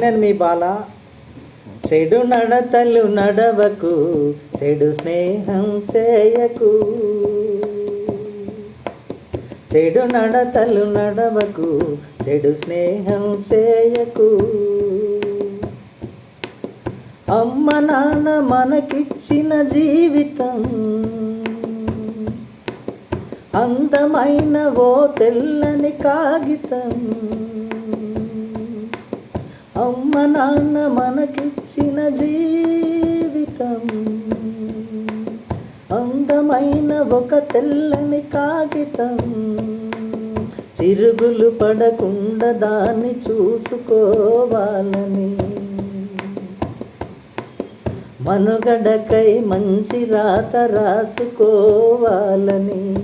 నేను మీ బాల. చెడు నడతలు నడవకు, చెడు స్నేహం చేయకు. చెడు నడతలు నడవకు, చెడు స్నేహం చేయకు. అమ్మ నాన్న మనకిచ్చిన జీవితం అందమైన ఓ తెల్లని కాగితం. అమ్మ నాన్న మనకిచ్చిన జీవితం అందమైన ఒక తెల్లని కాగితం. చిరుగులు పడకుండా దాన్ని చూసుకోవాలని, మనుగడకై మంచి రాత రాసుకోవాలని.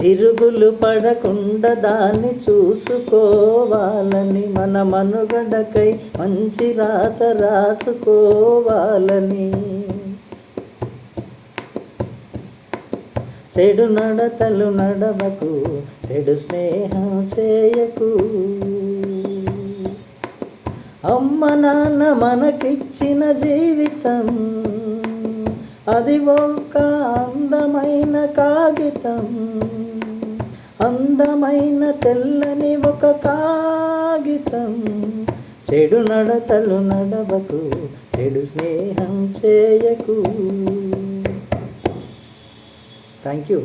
చిరుగులు పడకుండా దాన్ని చూసుకోవాలని, మన మనుగడకై మంచి రాత రాసుకోవాలని. చెడు నడతలు నడవకు, చెడు స్నేహం చేయకు. అమ్మ నాన్న మనకిచ్చిన జీవితం అది ఒక అందమైన కాగితం. అందమైన తెల్లని ఒక కాగితం. చెడు నడతలు నడవకు, చెడు స్నేహం చేయకు. Thank you.